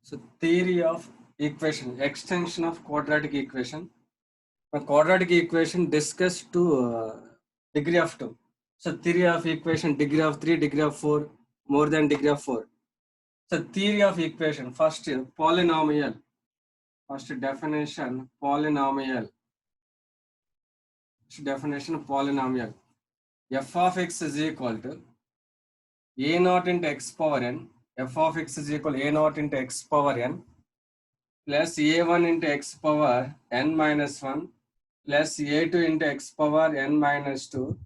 So theory of equation, extension of quadratic equation. A quadratic equation discussed to degree of 2. So theory of equation, degree of 3, degree of 4, more than degree of 4. So theory of equation, first polynomial. First definition, polynomial. First definition, polynomial. F of x is equal to a naught into x power n. F of x is equal to a naught into x power n plus a1 into x power n minus 1 plus a2 into x power n minus 2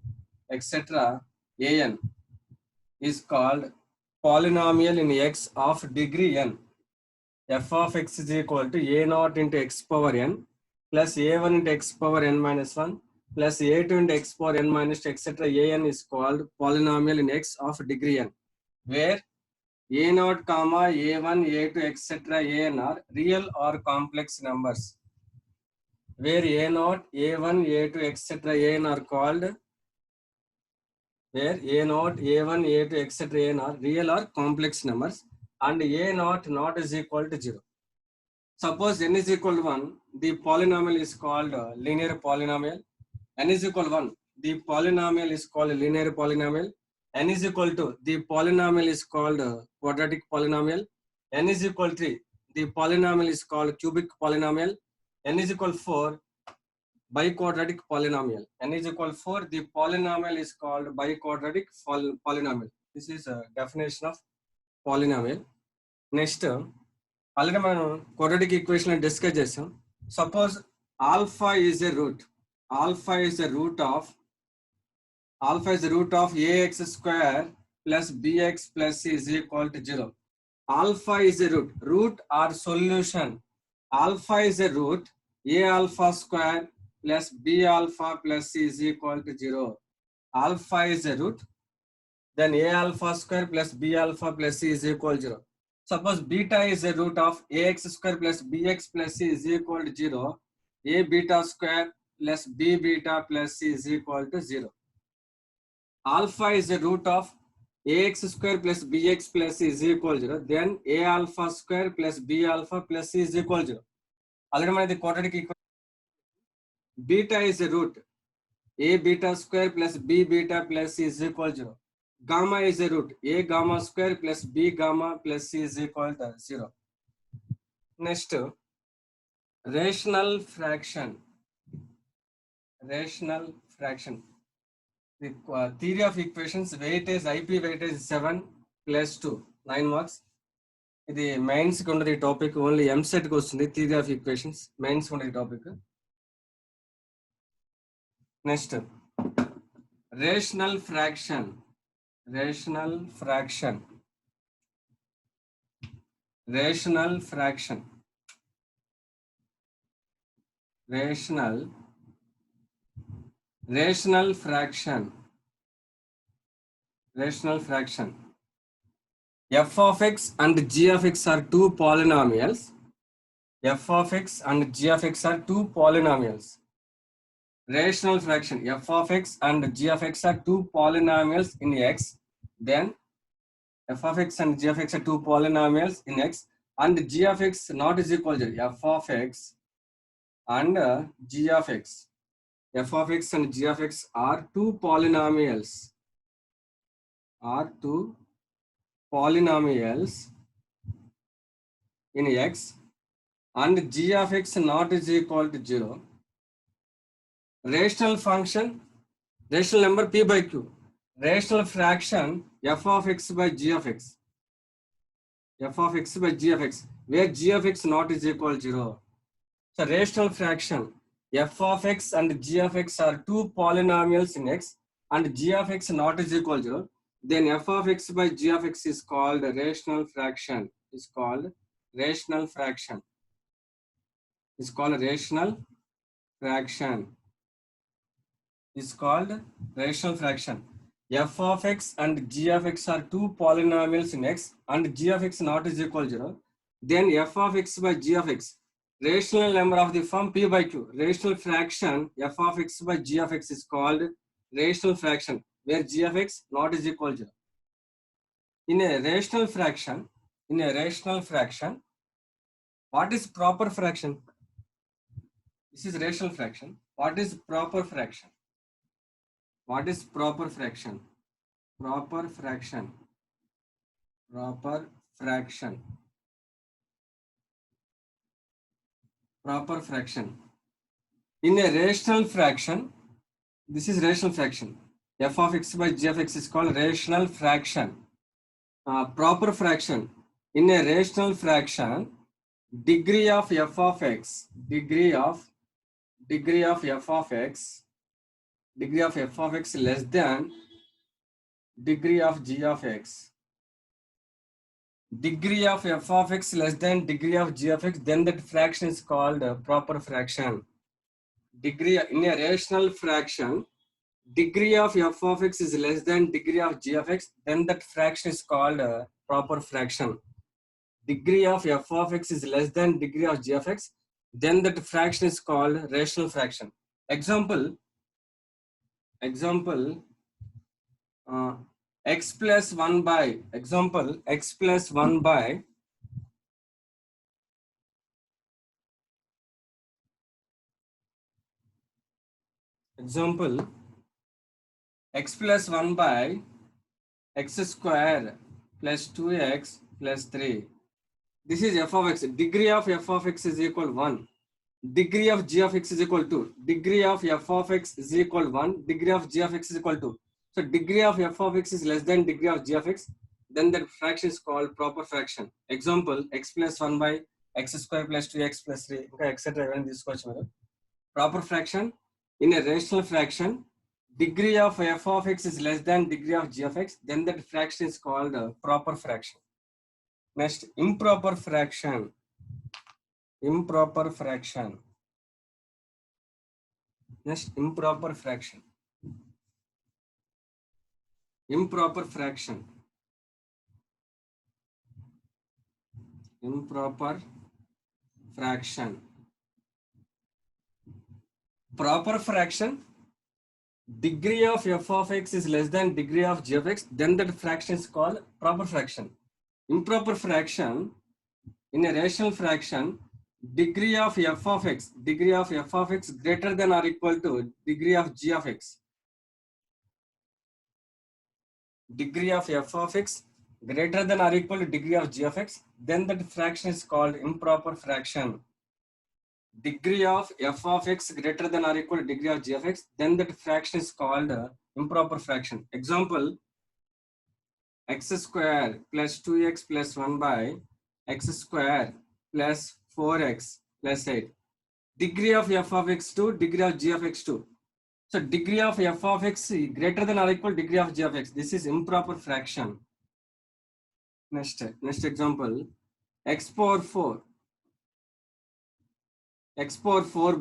etc. an is called polynomial in x of degree n. F of x is equal to a naught into x power n plus a1 into x power n minus 1 plus a2 into x power n minus 2 etc. an is called polynomial in x of degree n, where a naught comma a1 a2 etc. an are real or complex numbers, where a naught a1 a2 etc. an are called, where a naught a1 a2 etc. an are real or complex numbers, and a naught not is equal to 0. Suppose n is equal to 1, the polynomial is called linear polynomial. N is equal to 1, the polynomial is called linear polynomial. N is equal to, the polynomial is called quadratic polynomial. N is equal to 3, the polynomial is called cubic polynomial. N is equal to 4, biquadratic polynomial. N is equal to 4, the polynomial is called biquadratic polynomial. This is a definition of polynomial. Next, already మనం quadratic equation discuss చేసాం. Suppose alpha is a root. Alpha is the root of ax square plus bx plus c is equal to 0. Alpha is a root. Root or solution. Alpha is a root. A alpha square plus b alpha plus c is equal to 0. Alpha is a root. Then a alpha square plus b alpha plus c is equal to 0. Suppose beta is a root of ax square plus bx plus c is equal to 0. A beta square plus b beta plus c is equal to 0. Alpha is the root of ax square plus bx plus c is equal to 0. Then a alpha square plus b alpha plus c is equal to 0. Already మనది quadratic equation. Beta is the root. A beta square plus b beta plus c is equal to 0. Gamma is the root. A gamma square plus b gamma plus c is equal to 0. Next, rational fraction. Rational fraction. The theory of equations, weightage, IP weightage 7 plus 2, 9 marks. ఇది mains కి ఉండదు ఈ topic, only EAMCET కి వస్తుంది theory of equations. Mains ఉండదు ఈ topic. Next, rational fraction. Rational fraction. Rational fraction. Rational fraction. Rational fraction. F of x and g of x are two polynomials. F of x and g of x are two polynomials. Rational fraction. F of x and g of x are two polynomials in x. Then f of x and g of x are two polynomials in x, and g of x not is equal to f of x and g of x. F of x and g of x are two polynomials. Are two polynomials in x, and g of x not is equal to 0. Rational function, rational number p by q. Rational fraction f of x by g of x. F of x by g of x, where g of x not is equal to 0. So rational fraction f of x and g of x are two polynomials in x, and g of x not is equal to 0. Then f of x by g of x is called rational fraction. Is called rational fraction. Is called rational fraction. Is called rational fraction. F of x and g of x are two polynomials in x, and g of x not is equal to 0. Then f of x by g of x, rational number of the form p by q. Rational fraction f of x by g of x is called rational fraction, where g of x not is equal to 0. In a rational fraction, What is proper fraction? This is rational fraction. What is proper fraction? What is proper fraction? Proper fraction. Proper fraction. Proper fraction. In a rational fraction, this is rational fraction. F of x by g of x is called rational fraction. Proper fraction. In a rational fraction, degree of f of x, degree of f of x less than degree of g of x. Degree of f of x less than degree of g of x, then that fraction is called proper fraction. Degree in a rational fraction, degree of f of x is less than degree of g of x, then that fraction is called proper fraction. Degree of f of x is less than degree of g of x, then that fraction is called rational fraction. Example, x plus 1 by, example, x plus 1 by example, x plus 1 by x square plus 2x plus 3. This is f of x. Degree of f of x is equal 1. Degree of g of x is equal to. Degree of f of x is equal 1. Degree of g of x is equal to. So degree of f of x is less than degree of g of x. Then that fraction is called proper fraction. Example, x plus 1 by x square plus 2x plus 3. Okay, etc. Even this question. Proper fraction. In a rational fraction, degree of f of x is less than degree of g of x. Then that fraction is called proper fraction. Next, improper fraction. Improper fraction. Next, improper fraction. Improper fraction. Improper fraction. Proper fraction. Degree of f of x is less than degree of g of x. Then that fraction is called proper fraction. Improper fraction. In a rational fraction, degree of f of x greater than or equal to degree of g of x. Degree of f of x greater than or equal to degree of g of x, then that fraction is called improper fraction. Degree of f of x greater than or equal to degree of g of x, then that fraction is called improper fraction. Example, x square plus 2x plus 1 by x square plus 4x plus 8. Degree of f of x 2, degree of g of x 2. So degree of f of x greater than or equal to degree of g of x. This is improper fraction. Next example, x power 4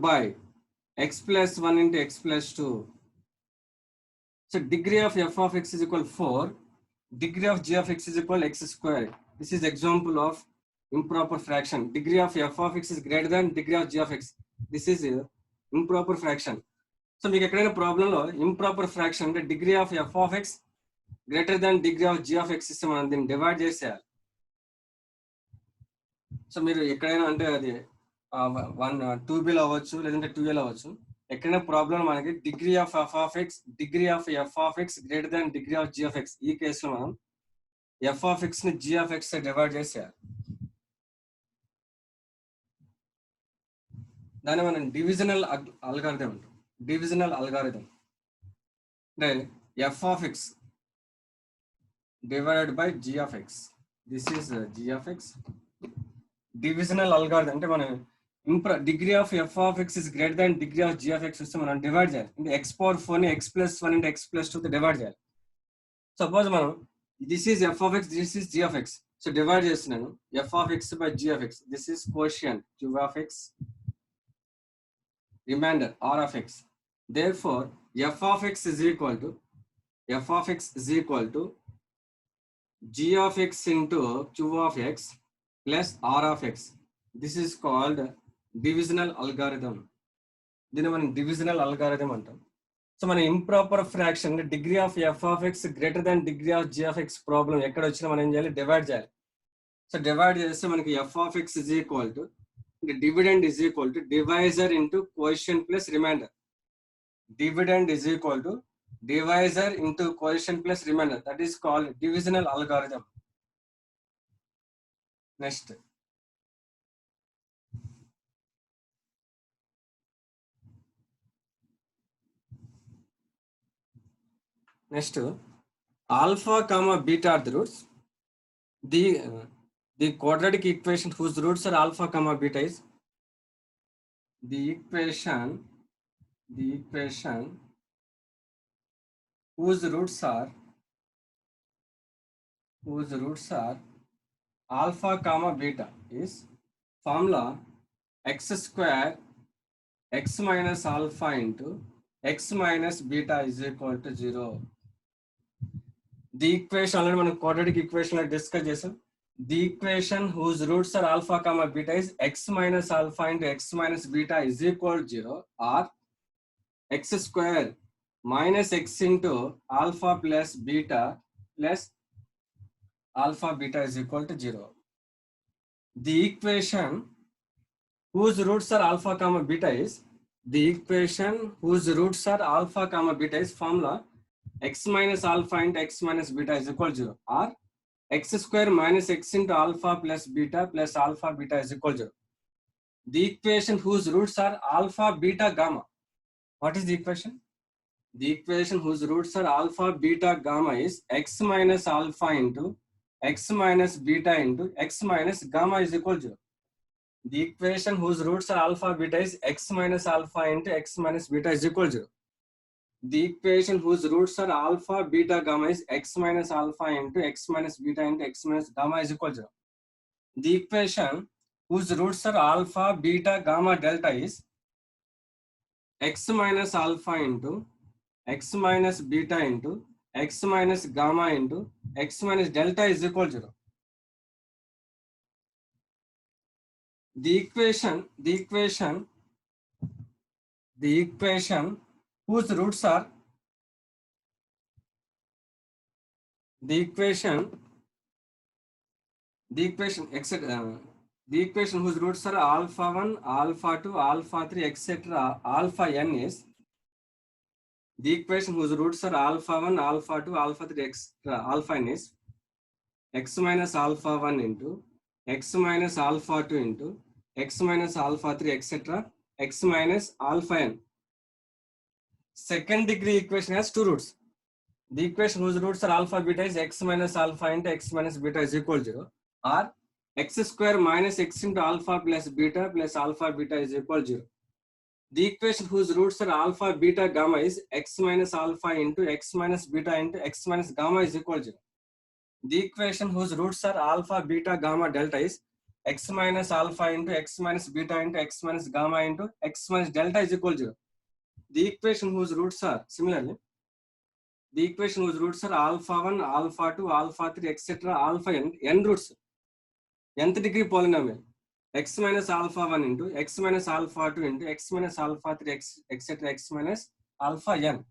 by x plus 1 into x plus 2. So degree of f of x is equal to 4. Degree of g of x is equal to x square. This is example of improper fraction. Degree of f of x is greater than degree of g of x. This is improper fraction. So we get a problem of improper fraction. The degree of f of x greater than degree of g of x system and then divide చేసేయాలి. So మీరు ఎక్కడైనా అంటే అది 2b అవ్వచ్చు లేదంటే 2a అవ్వచ్చు, ఎక్కడైనా problem మనకి degree of f of x greater than degree of g of x. ఈ కేసులో మనం f of x ని g of x డివైడ్ చేసేయాలి. దాన్ని మనం డివిజనల్ అల్గారిథం అంటాం. డివిజనల్ అల్గారిథం అంటే f of x divided by g of x. This is g of x. Divisional algorithm అంటే మనం degree of f of x is greater than degree of g of x వస్తే మనం divide చేయాలి. అంటే x power 4 ని x plus 1 into x plus 2 తో divide చేయాలి. Suppose మనం this is f of x, this is g of x. So divide చేస్తున్నాను f of x by g of x. This is quotient q of x, remainder r of x. Therefore f of x is equal to g of x into q of x plus r of x. This is called divisional algorithm. దీన్ని మనం divisional algorithm అంటాం. So మన improper fraction degree of f of x greater than degree of g of x problem ఎక్కడ వచ్చినా మనం ఏం చేయాలి, divide చేయాలి. సో డివైడ్ చేస్తే మనకి f of x is equal to The dividend is equal to divisor into quotient plus remainder. Dividend is equal to divisor into quotient plus remainder. That is called divisional algorithm. Next. Next, alpha comma beta are the roots. The quadratic equation whose roots are alpha comma beta is the equation whose roots are alpha comma beta is formula x square x minus alpha into x minus beta is equal to 0. The equation already మనం quadratic equation లో discuss చేసాం. The equation whose roots are alpha comma beta is x minus alpha into x minus beta is equal to 0, or x square minus x into alpha plus beta plus alpha beta is equal to 0. The equation whose roots are alpha comma beta is formula x minus alpha into x minus beta is equal to 0, or x square minus x into alpha plus beta plus alpha beta is equal to 0. The equation whose roots are alpha beta gamma. What is the equation? The equation whose roots are alpha beta gamma is x minus alpha into x minus beta into x minus gamma is equal to 0. The equation whose roots are alpha beta is x minus alpha into x minus beta is equal to 0. The equation whose roots are alpha beta gamma is x minus alpha into x minus beta into x minus gamma is equal to 0. The equation whose roots are alpha beta gamma delta is x minus alpha into x minus beta into x minus gamma into x minus delta is equal to 0. The equation whose roots are the equation whose roots are alpha 1, alpha 2, alpha 3, etc. alpha n is the equation whose roots are alpha 1, alpha 2, alpha 3, etc. alpha n is x minus alpha 1 into x minus alpha 2 into x minus alpha 3, etc. x minus alpha n. Second degree equation has two roots. The equation whose roots are alpha beta is x minus alpha into x minus beta is equal to 0, or x square minus x into alpha plus beta plus alpha beta is equal to 0. The equation whose roots are alpha beta gamma is x minus alpha into x minus beta into x minus gamma is equal to 0. The equation whose roots are alpha beta gamma delta is x minus alpha into x minus beta into x minus gamma into x minus delta is equal to 0. The equation whose roots are similarly the equation whose roots are alpha 1, alpha 2, alpha 3, etc. alpha n roots, nth degree polynomial x minus alpha 1 into x minus alpha 2 into x minus alpha 3, etc. x minus alpha n.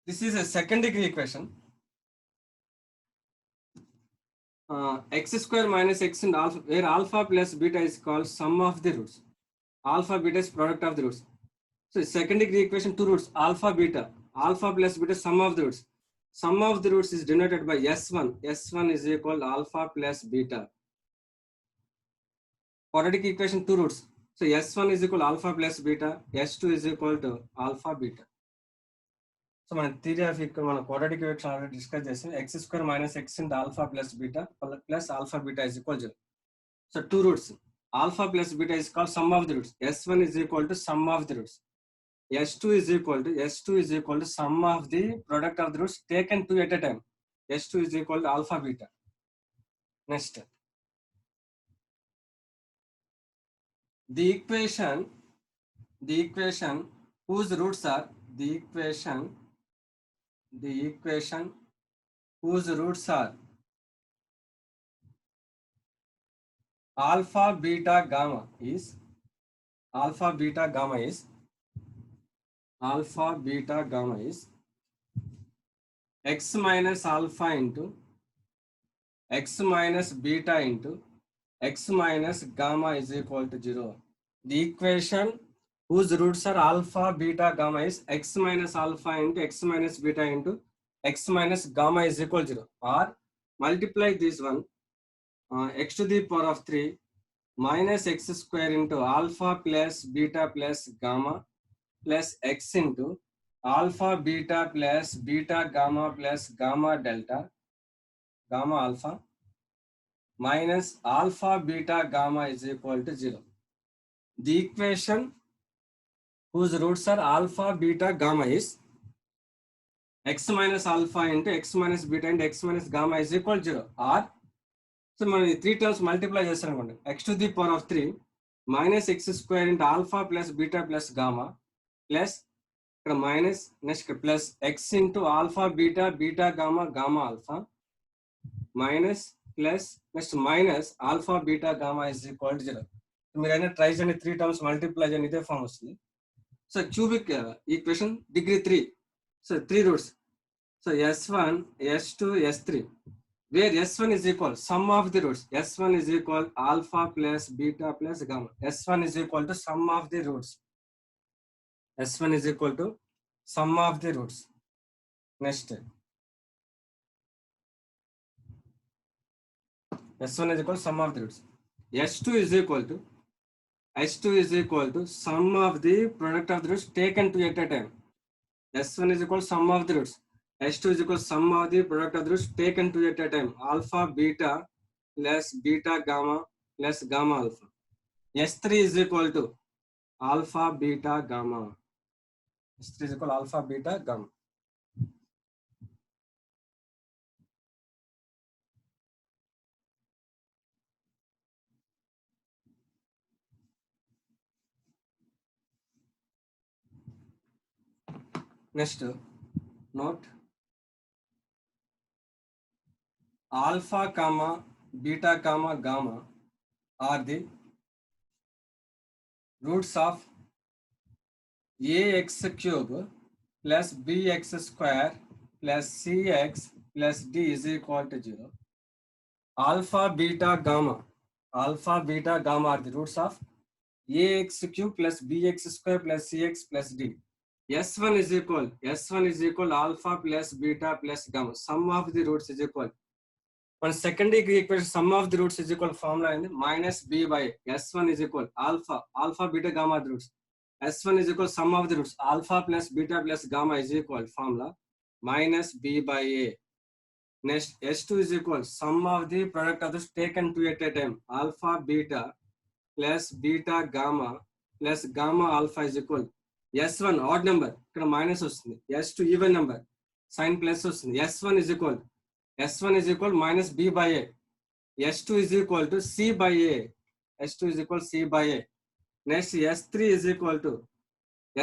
This is a second degree equation. X square minus x and alpha, where alpha plus beta is called sum of the roots. Alpha beta is product of the roots. So second degree equation, two roots, alpha beta, alpha plus beta, sum of the roots. Sum of the roots is denoted by S1. S1 is equal to alpha plus beta. Quadratic equation, two roots. So S1 is equal to alpha plus beta, S2 is equal to alpha beta. So మన theory of equation, మన quadratic equation already discuss చేసాం. X square minus x into alpha plus beta plus alpha beta is equal to 0. So two roots, alpha plus beta is called sum of the roots. S1 is equal to sum of the roots. S2 is equal to sum of the product of the roots taken two at a time. S2 is equal to alpha beta. Next, the equation whose roots are whose roots are alpha beta gamma is x minus alpha into x minus beta into x minus gamma is equal to 0. The equation whose roots are alpha, beta, gamma is x minus alpha into x minus beta into x minus gamma is equal to 0. Or multiply this one, x to the power of 3 minus x square into alpha plus beta plus gamma plus x into alpha beta plus beta gamma plus gamma delta gamma alpha minus alpha beta gamma is equal to 0. The equation whose roots are alpha beta gamma is x minus alpha into x minus beta into x minus gamma is equal to 0. Or so మనం 3 terms multiply చేస్తాం అనుకోండి, x to the power of 3 minus x square into alpha plus beta plus gamma plus ఇక్కడ minus next plus x into alpha beta beta gamma gamma alpha minus plus next minus alpha beta gamma is equal to 0. మీరైనా try చేయండి, 3 terms multiply చేయండి, ఇదే form వస్తుంది. So cubic equation degree 3. So 3 roots. So s1 s2 s3 where s1 is equal sum of the roots. s1 is equal alpha plus beta plus gamma. s1 is equal to sum of the roots. s1 is equal to sum of the roots. Next s1 is equal to sum of the roots. s2 is equal to sum of the product of the roots taken two at a time. s1 is equal to sum of the roots. s2 is equal to sum of the product of the roots taken two at a time. Alpha beta plus beta gamma plus gamma alpha. s3 is equal to alpha beta gamma. s3 is equal to alpha beta gamma. Next note, alpha comma beta comma gamma are the roots of ax cube plus bx square plus cx plus d is equal to 0. Alpha beta gamma are the roots of ax cube plus bx square plus cx plus d. s1 is equal alpha plus beta plus gamma. Sum of the roots is equal. One second degree equation sum of the roots is equal formula in minus b by s1 is equal alpha beta gamma the roots. s1 is equal sum of the roots alpha plus beta plus gamma is equal formula minus b by a. Next s2 is equal sum of the product of the taken two at a time alpha beta plus beta gamma plus gamma alpha is equal s1 odd number ఇక్కడ minus వస్తుంది, s2 even number sign plus వస్తుంది. s1 is equal minus b by a. s2 is equal to c by a. Next s3 is equal to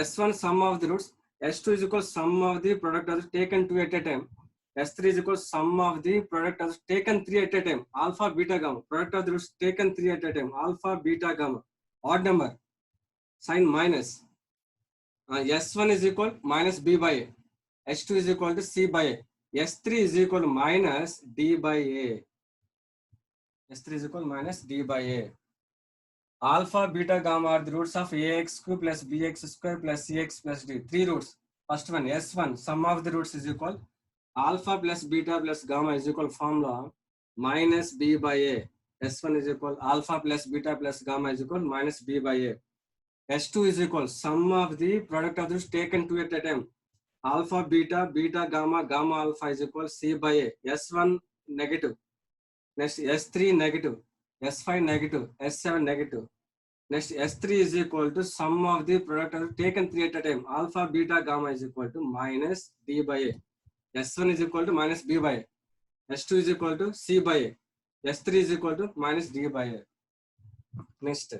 s1 sum of the roots, s2 is equal sum of the product of the taken two at a time, s3 is equal sum of the product of the taken three at a time alpha beta gamma. Product of the roots taken three at a time alpha beta gamma odd number sign minus. s1 is equal minus b by a, s2 is equal to c by a, s3 is equal to minus d by a. s3 is equal minus d by a. Alpha beta gamma are the roots of ax cube plus bx square plus cx plus d. 3 roots. First one s1 sum of the roots is equal alpha plus beta plus gamma is equal formula minus b by a. s1 is equal alpha plus beta plus gamma is equal minus b by a. s2 is equal sum of the product of this taken two at a time alpha beta beta gamma gamma alpha is equal c by a. s1 negative, next s3 negative, s5 negative, s7 negative. Next s3 is equal to sum of the product of taken three at a time alpha beta gamma is equal to minus d by a. s1 is equal to minus b by a, s2 is equal to c by a, s3 is equal to minus d by a. Next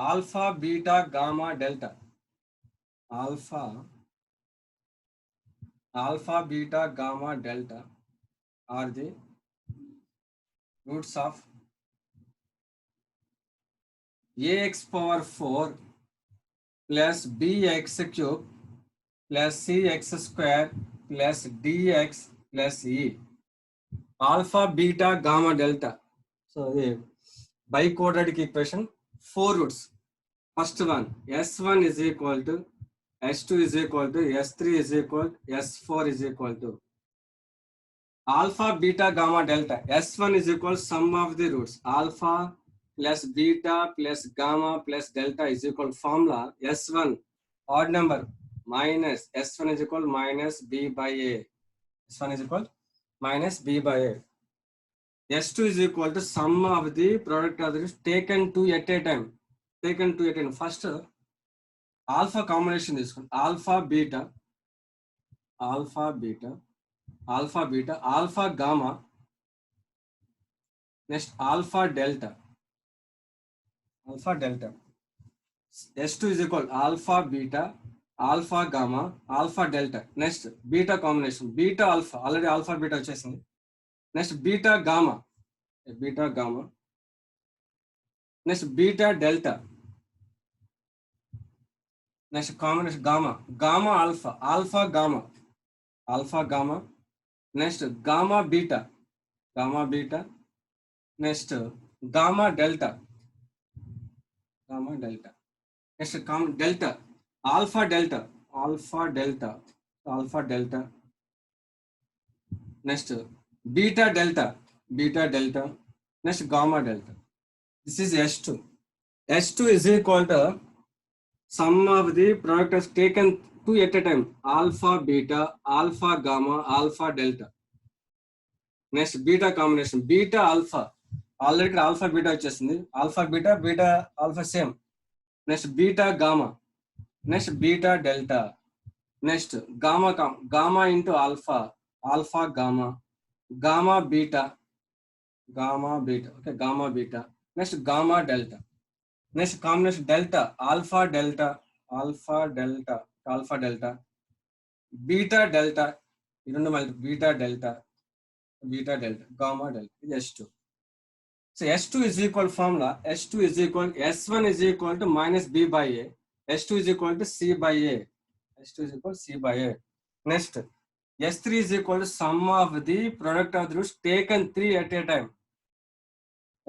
alpha beta gamma delta. Alpha beta gamma delta are the roots of ax power 4 plus bx cube plus cx square plus dx plus e. alpha, beta, gamma, delta. So the biquadratic equation, 4 roots. First one, S1 is equal to S2 is equal to S3 is equal to S4 is equal to alpha, beta, gamma, delta. S1 is equal to sum of the roots. Alpha plus beta plus gamma plus delta is equal to formula S1 odd number minus S1 is equal minus B by A. S1 is equal minus B by A. S2 is equal to sum of the product of the roots taken two at a time. Taken two at a time. First alpha combination is alpha beta, alpha beta, alpha beta, alpha gamma, next alpha delta, alpha delta. S2 is equal alpha beta, alpha gamma, alpha delta. Next beta combination, beta alpha, already alpha beta వచ్చేసింది. Next beta gamma, beta gamma. Next beta delta. Next combination gamma, gamma alpha, alpha gamma, alpha gamma. Next gamma beta, gamma beta. Next gamma delta, gamma delta. Next delta, alpha delta, alpha delta, alpha delta. Next beta delta, beta delta. Next gamma delta. This is S2. S2 is equal to sum of the product is taken two at a time. Alpha beta, alpha gamma, alpha delta. Next beta combination, beta alpha. Already alpha beta వచ్చేసింది. Alpha beta, beta alpha same. Next beta gamma. Next beta delta. Next gamma into alpha, alpha gamma, gamma beta, gamma beta. Okay, gamma beta. Next gamma delta. Next combination delta, alpha delta, alpha delta, alpha delta, beta delta. You don't know beta delta, beta delta, gamma delta. S2. So S2 is equal formula. S2 is equal S1 is equal to minus B by A. S2 is equal to C by A. S2 is equal to C by A. Next, S3 is equal to sum of the product of the roots taken 3 at a time.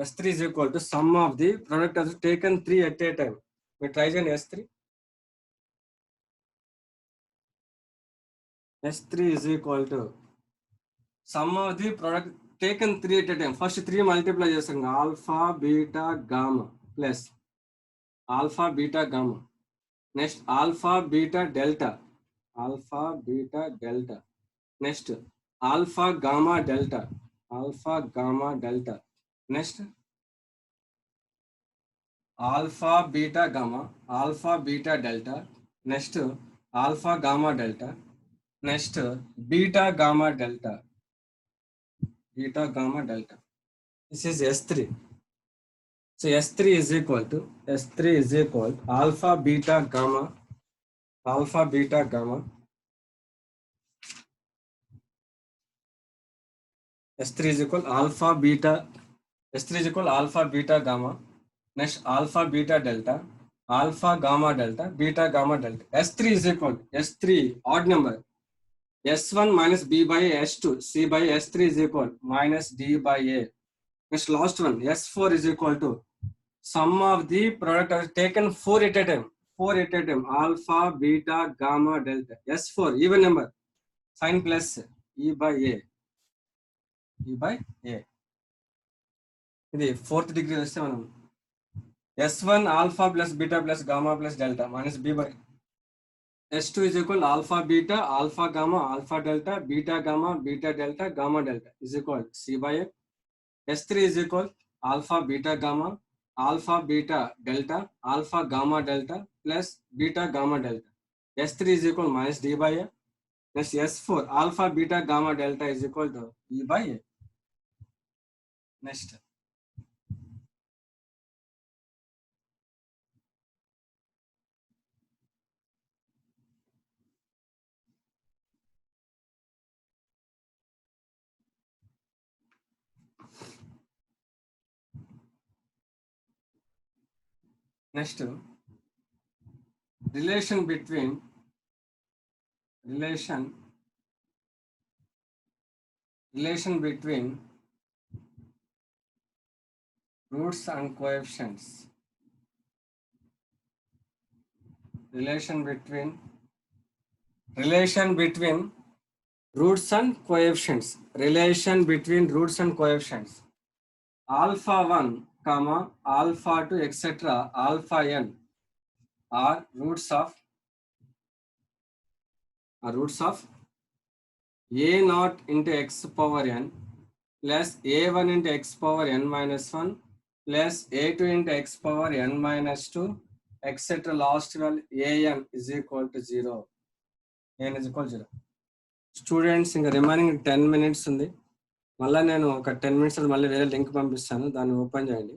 S3 is equal to sum of the product of the taken 3 at a time. We try again S3. S3 is equal to sum of the product taken 3 at a time. First 3 multiply చేస్తాం alpha, beta, gamma plus alpha, beta, gamma. Next alpha, beta, delta. Alpha, beta, delta. Next alpha, gamma, delta. Alpha, gamma, delta. Next alpha, beta, gamma. Alpha, beta, delta. Next alpha, gamma, delta. Next beta, gamma, delta. Beta, gamma, delta. This is S3. So S3 is equal to alpha, beta, gamma, alpha, beta, gamma. S3 is equal alpha, beta. S3 is equal alpha, beta, gamma. Next alpha, beta, delta, alpha, gamma, delta, beta, gamma, delta. S3 is equal S3 odd number. S1 minus B by A, S2, C by S3 is equal minus D by A. Next last one, S4 is equal to sum of the product are taken 4 at a time. 4 at a time. Alpha, beta, gamma, delta. S4 even number. Sign plus E by A. E by A. ఇది fourth degree వస్తే మనం S1 alpha plus beta plus gamma plus delta minus B by S2 is equal alpha beta, alpha gamma, alpha delta, beta gamma, beta delta, gamma delta is equal C by A. S3 is equal alpha beta gamma, alpha beta delta, alpha gamma delta plus beta gamma delta. S3 is equal minus D by A. Next S4 alpha beta gamma delta is equal to E by A. Next. Next, relation between relation between roots and coefficients. Relation between roots and coefficients. Relation between roots and coefficients. Alpha 1, comma, alpha 2, etc. Alpha n are roots of a naught into x power n plus a1 into x power n minus 1 plus a2 into x power n minus 2 etc. Last value an is equal to 0. n is equal to 0. Students ఇంకా remaining 10 minutes ఉంది. మళ్ళీ నేను ఒక 10 minutes మళ్ళీ వేరే link పంపిస్తాను, దాన్ని open చేయండి.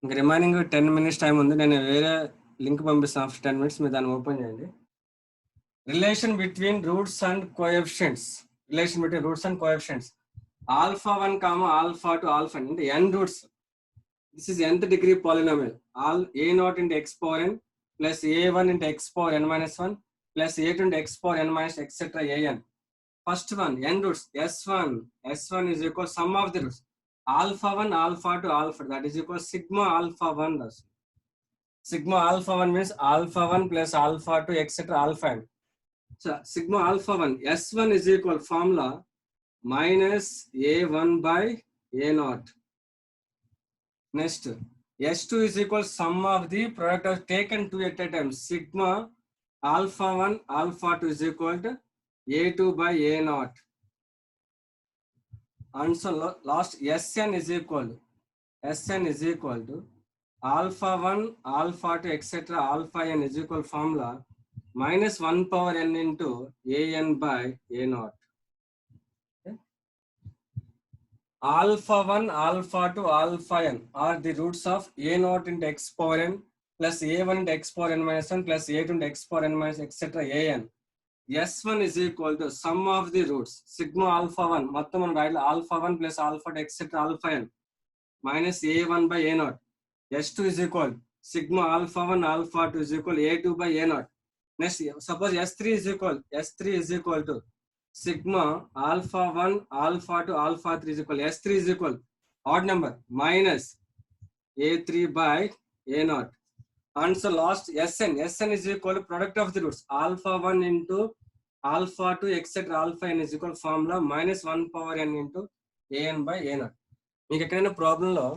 ఇంకా రిమైనింగ్ 10 minutes టైం ఉంది, నేను వేరే లింక్ పంపిస్తాను. ఆఫ్టర్ 10 minutes మీరు దాన్ని ఓపెన్ చేయండి. Relation between roots and coefficients. Relation between roots and coefficients. Alpha 1, alpha 2, alpha అంటే n roots. This is nth degree polynomial. All a naught into x power n plus a1 into x power n minus 1 plus a2 into x power n minus etc. an. First one, n roots. S1 is equal sum of the roots. Alpha 1, alpha 2, alpha. That is equal sigma alpha 1. Sigma alpha 1 means alpha 1 plus alpha 2 etc. alpha n. So sigma alpha 1. S1 is equal formula minus a1 by a naught. Next, S2 is equal sum of the product of taken 2 at a time. Sigma alpha 1, alpha 2 is equal to a2 by a naught. And so last Sn is equal to alpha 1, alpha 2, etc. alpha n is equal formula minus 1 power n into an by a naught. Alpha 1, alpha 2, alpha n are the roots of a naught into x power n plus a1 into x power n minus 1 plus a2 into x power n minus etc. an. S1 is equal to sum of the roots. Sigma alpha 1, మొత్తం right alpha 1 plus alpha 2 etc. alpha n minus a1 by a naught. S2 is equal sigma alpha 1, alpha 2 is equal a2 by a naught. Next, suppose S3 is equal to sigma alpha 1, alpha 2, alpha 3 is equal. S3 is equal odd number minus a3 by a naught. And so last Sn is equal to product of the roots. Alpha 1 into alpha 2 etc. alpha n is equal formula minus 1 power n into an by a naught. మీకు ఎక్కడైనా ప్రాబ్లంలో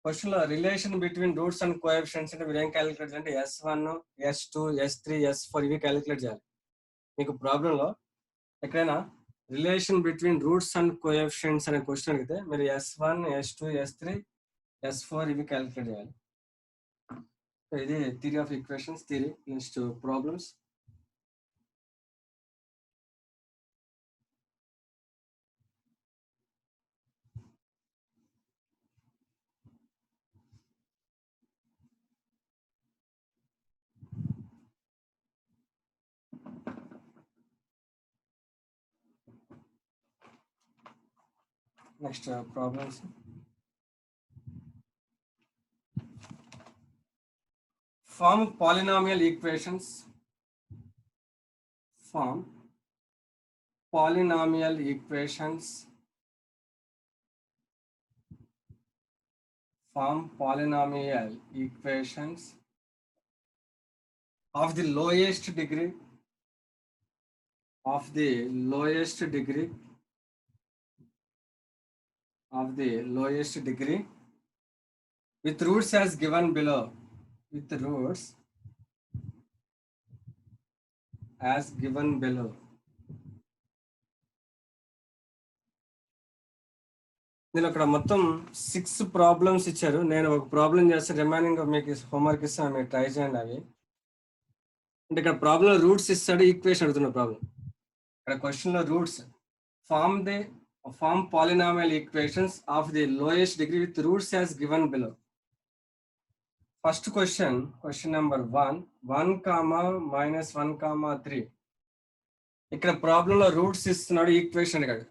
క్వశ్చన్లో relation between roots and coefficients అంటే మీరు ఏం calculate చేయాలంటే S1, S2, S3, S4 ఇవి calculate చేయాలి. మీకు ప్రాబ్లంలో ఎక్కడైనా relation between roots and coefficients అనే క్వశ్చన్ అడిగితే మీరు S1, S2, S3, S4 ఇవి క్యాలిక్యులేట్ చేయాలి. ఇది theory of equations theory. Next problems. Next problems. Form polynomial equations. Form polynomial equations. Form polynomial equations of the lowest degree. Of the lowest degree. Of the lowest degree with roots as given below. With roots as given below. నేను అక్కడ మొత్తం 6 problems ఇచ్చారు. నేను ఒక problem చేస్తే remaining మీకు homework ఇస్తాను, మీరు ట్రై చేయండి అవి. అంటే ఇక్కడ ప్రాబ్లం రూట్స్ ఇస్తాడు, ఈక్వేషన్ అడుగుతున్న ప్రాబ్లం. ఇక్కడ క్వశ్చన్లో roots form polynomial equations of the lowest degree with roots as given below. First question number 1 comma minus 1 comma 3. ఇక్కడ ప్రాబ్లంలో రూట్స్ ఇస్తున్నాడు, ఈక్వేషన్ అడిగాడు.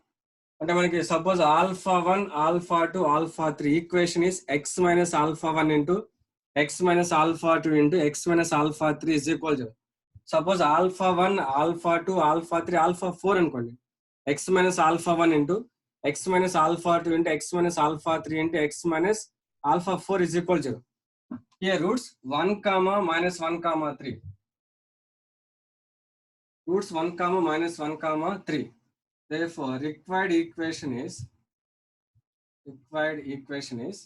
అంటే మనకి suppose alpha 1, alpha 2, alpha 3 equation is x minus alpha 1 into x minus alpha 2 into x minus alpha 3 is equal to. Suppose alpha 1 alpha 2 alpha 3 alpha 4 అనుకోండి. X minus alpha 1 into X minus alpha 2 into X minus alpha 3 into X minus alpha 4 is equal to 0. Here roots 1 comma minus 1 comma 3. Roots 1 comma minus 1 comma 3. Therefore required equation is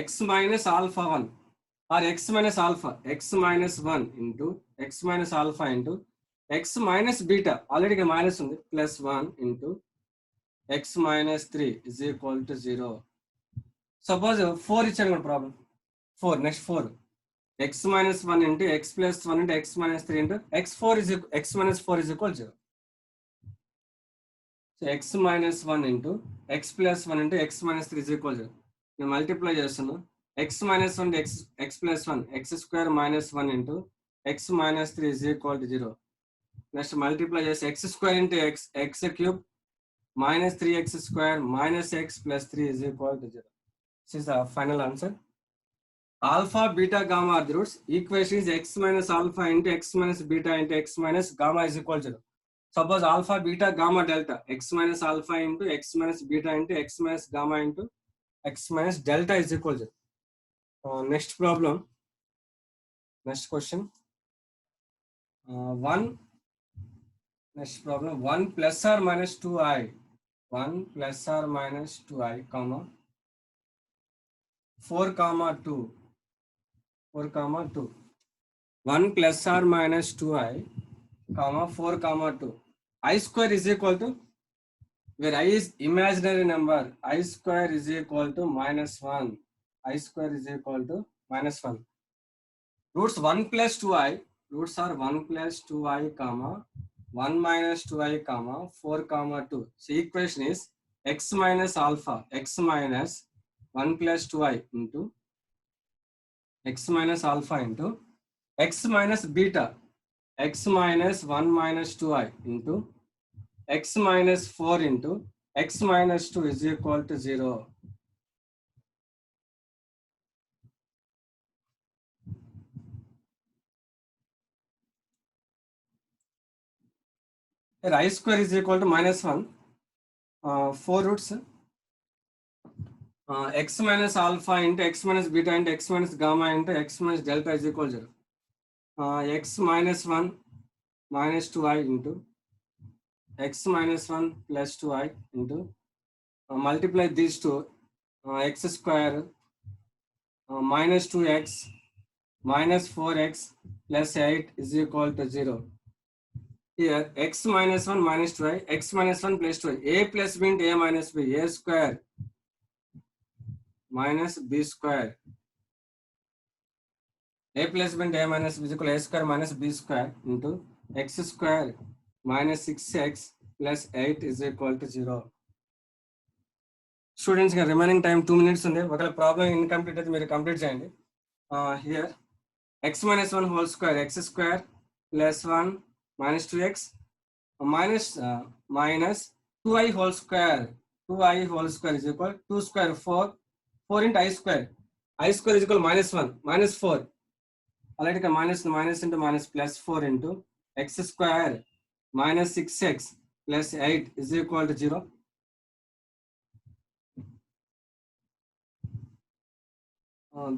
x minus alpha 1 or x minus alpha, x minus 1 into x minus alpha into x minus beta, already minus undi, plus 1 into x minus 3 is equal to 0. Suppose 4 ఇచ్చాను కదా problem. 4, next 4. X minus 1 into x plus 1 into x minus 3 into x minus 4 is equal to 0. So x minus 1 into x plus 1 into x minus 3 is equal to 0. నేను multiply చేస్తున్నాను. x minus 1 x plus 1 x square minus 1 into x minus 3 is equal to 0. Next multiply చేసి x square into x cube minus 3x square minus x plus 3 is equal to 0. This is the final answer. Alpha, beta, gamma are the roots. Equation is x minus alpha into x minus beta into x minus gamma is equal to 0. Suppose alpha, beta, gamma, delta. X minus alpha into x minus beta into x minus gamma into x minus delta is equal to 0. Next problem. Next question. 1 plus or minus 2i. 1 plus or minus 2i, comma 4 comma 2. 4 comma 2. 1 plus or minus 2i, comma 4 comma 2. I square is equal to, where I is imaginary number, I square is equal to minus 1. I square is equal to minus 1. Roots 1 plus 2i, roots are 1 plus 2i, comma 1 minus 2i, comma 4 comma 2. So equation is x minus alpha, x minus 1 plus 2i into x minus alpha into x minus beta, x minus 1 minus 2i into x minus 4 into x minus 2 is equal to 0. Here I square is equal to minus 1. 4 roots. X minus alpha into x minus beta into x minus gamma into x minus delta is equal to 0. X minus 1 minus 2i into x minus 1 plus 2i into multiply these two, x square minus 2x minus 4x plus 8 is equal to 0. Here x minus 1 minus 2i, x minus 1 plus 2i, a plus b into a minus b, a square minus b square. A plus b into a minus b is equal to a square minus b square into x square minus 6x plus 8 is equal to 0. Students, remaining time 2 minutes ఉంది. ఒకవేళ problem incomplete అయితే మీరు complete చేయండి. Here x minus 1 whole square, x square plus 1 minus 2x minus 2i whole square. 2i whole square is equal 2 square 4 into i square. I square is equal minus 1 minus 4. Already minus into minus plus 4 into x square minus 6x plus 8 is equal to 0.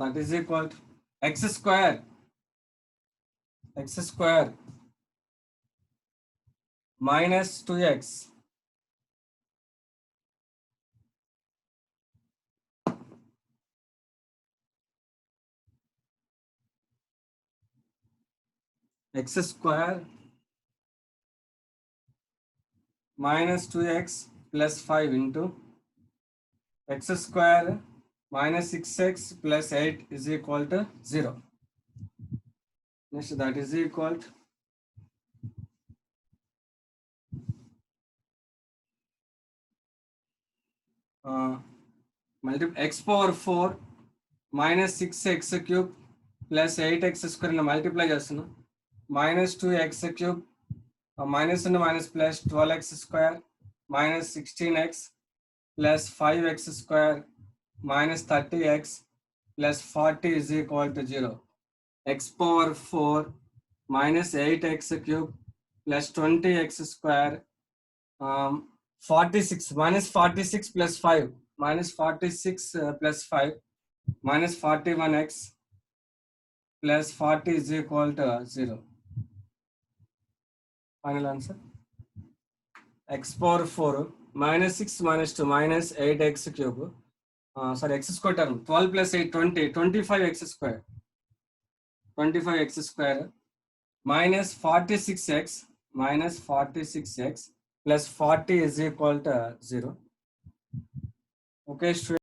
That is equal to x square minus 2x x square minus 2x plus 5 into x square minus 6x plus 8 is equal to 0. Next, that is equal to x power 4 minus 6x cube plus 8x square multiply చేస్తున్నాం. minus 2x cube minus into minus plus 12x square minus 16x plus 5x square minus 30x plus 40 is equal to 0. X power 4 minus 8x cube plus 20x square, 46 minus 46 plus 5 minus 46 plus 5 minus 41x plus 40 is equal to 0. Final answer. X power 4 minus 6 minus 2 minus 8x cube. Sorry, x square term 12 plus 8 20 25x square 25x square minus 46x plus 40 is equal to 0. Okay, students.